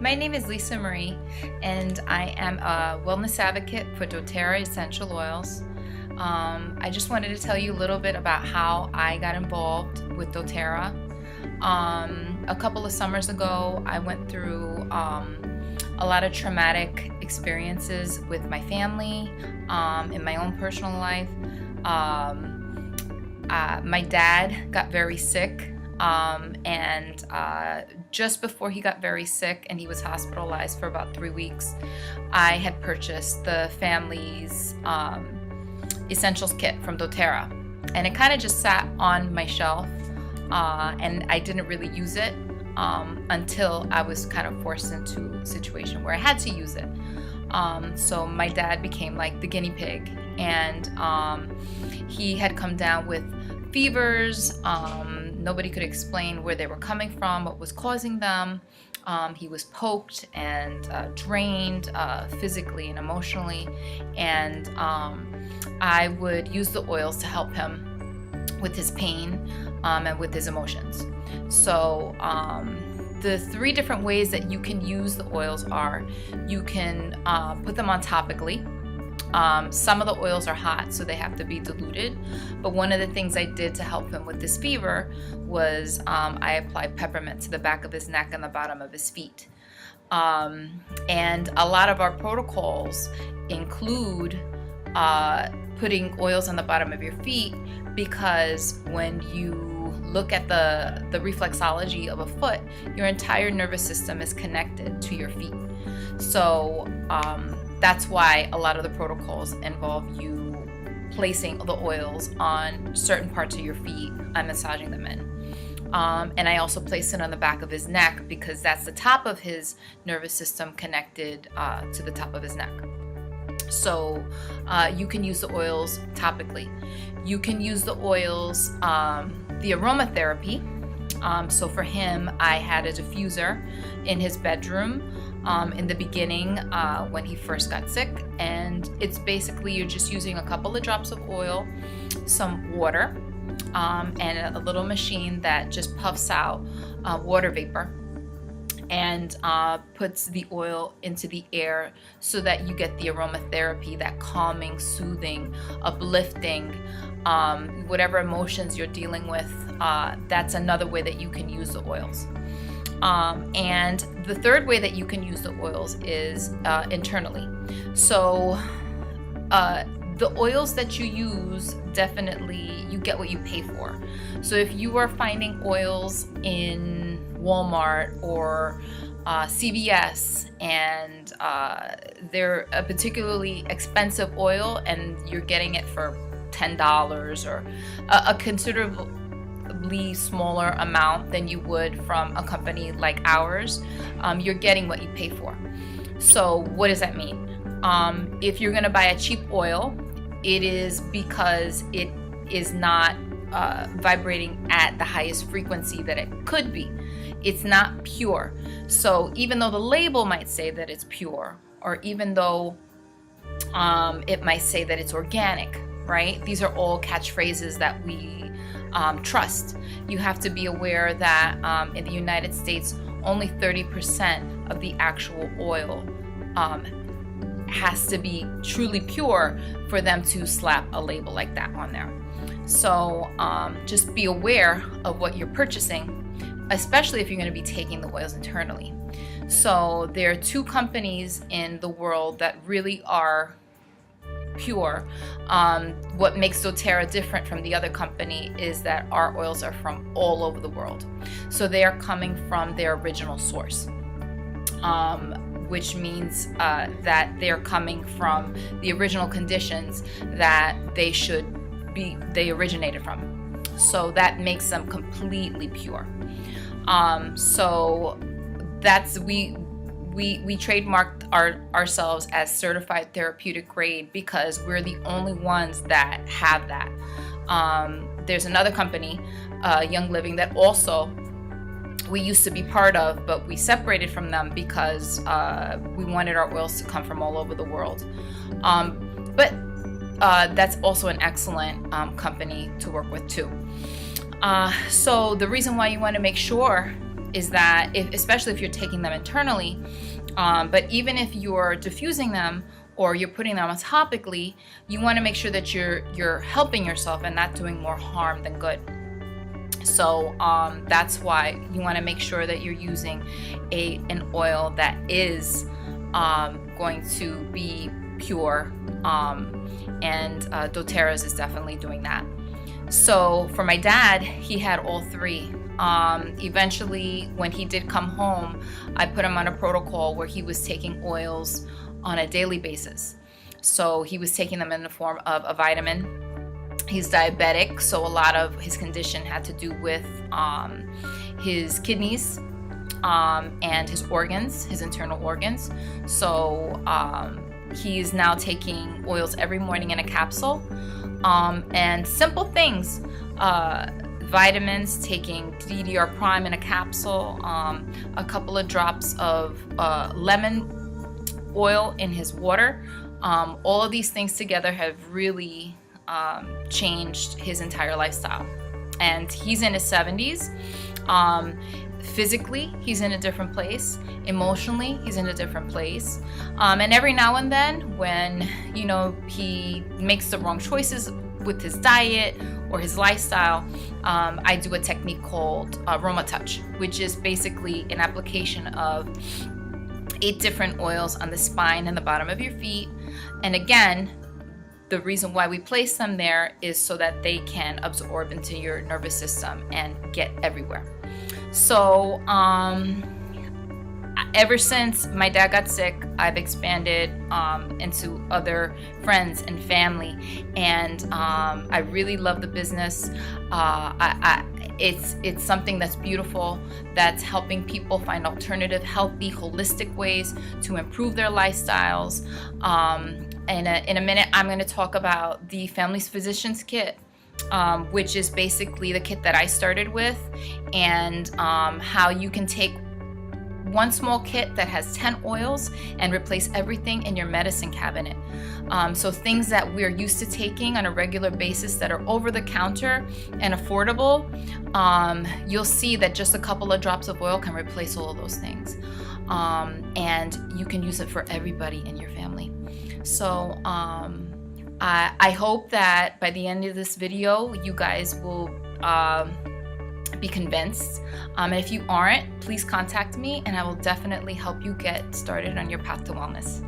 My name is Lisa Marie, and I am a wellness advocate for doTERRA essential oils. I just wanted to tell you a little bit about how I got involved with doTERRA. A couple of summers ago, I went through a lot of traumatic experiences with my family, in my own personal life. My dad got very sick. And just before he got very sick and he was hospitalized for about 3 weeks, I had purchased the family's essentials kit from doTERRA, and it kind of just sat on my shelf, and I didn't really use it until I was kind of forced into a situation where I had to use it. So my dad became like the guinea pig, and he had come down with fevers. Nobody could explain where they were coming from, what was causing them. He was poked and drained physically and emotionally, and I would use the oils to help him with his pain and with his emotions. So the 3 different ways that you can use the oils are: you can put them on topically. Some of the oils are hot, so they have to be diluted. But one of the things I did to help him with this fever was I applied peppermint to the back of his neck and the bottom of his feet. And a lot of our protocols include putting oils on the bottom of your feet, because when you look at the reflexology of a foot, your entire nervous system is connected to your feet. So that's why a lot of the protocols involve you placing the oils on certain parts of your feet and massaging them in. And I also place it on the back of his neck, because that's the top of his nervous system connected to the top of his neck. So you can use the oils topically. You can use the oils, the aromatherapy. So for him, I had a diffuser in his bedroom in the beginning when he first got sick, and it's basically you're just using a couple of drops of oil, some water, and a little machine that just puffs out water vapor and puts the oil into the air, so that you get the aromatherapy, that calming, soothing, uplifting, whatever emotions you're dealing with. That's another way that you can use the oils. And the 3rd way that you can use the oils is internally. So the oils that you use, definitely you get what you pay for. So if you are finding oils in Walmart or CVS, and they're a particularly expensive oil, and you're getting it for $10 or a considerable smaller amount than you would from a company like ours, you're getting what you pay for. So what does that mean? If you're going to buy a cheap oil, it is because it is not vibrating at the highest frequency that it could be. It's not pure. So even though the label might say that it's pure, or even though it might say that it's organic, right? These are all catchphrases that we trust. You have to be aware that in the United States, only 30% of the actual oil has to be truly pure for them to slap a label like that on there. So just be aware of what you're purchasing, especially if you're going to be taking the oils internally. So there are 2 companies in the world that really are pure. What makes doTERRA different from the other company is that our oils are from all over the world. So they are coming from their original source, which means that they're coming from the original conditions that they originated from. So that makes them completely pure. So that's we trademarked ourselves as certified therapeutic grade, because we're the only ones that have that. There's another company, Young Living, that also we used to be part of, but we separated from them because we wanted our oils to come from all over the world. But that's also an excellent company to work with too. So the reason why you want to make sure is that especially if you're taking them internally, but even if you're diffusing them or you're putting them on topically, you want to make sure that you're helping yourself and not doing more harm than good. So that's why you want to make sure that you're using an oil that is going to be pure, and doTERRA's is definitely doing that. So for my dad, he had all three. Eventually, when he did come home, I put him on a protocol where he was taking oils on a daily basis. So he was taking them in the form of a vitamin. He's diabetic, so a lot of his condition had to do with his kidneys and his organs, his internal organs. So he's now taking oils every morning in a capsule, and simple things, vitamins, taking DDR Prime in a capsule, a couple of drops of lemon oil in his water. All of these things together have really changed his entire lifestyle. And he's in his 70s. Physically, he's in a different place. Emotionally, he's in a different place. And every now and then, when he makes the wrong choices with his diet or his lifestyle, I do a technique called Aroma Touch, which is basically an application of 8 different oils on the spine and the bottom of your feet. And again, the reason why we place them there is so that they can absorb into your nervous system and get everywhere. So ever since my dad got sick, I've expanded into other friends and family, and I really love the business. It's something that's beautiful, that's helping people find alternative, healthy, holistic ways to improve their lifestyles. In a minute, I'm going to talk about the Family's Physicians Kit, which is basically the kit that I started with, and how you can take one small kit that has 10 oils and replace everything in your medicine cabinet. So things that we're used to taking on a regular basis that are over the counter and affordable, you'll see that just a couple of drops of oil can replace all of those things. And you can use it for everybody in your family. So I hope that by the end of this video, you guys will be convinced. And if you aren't, please contact me and I will definitely help you get started on your path to wellness.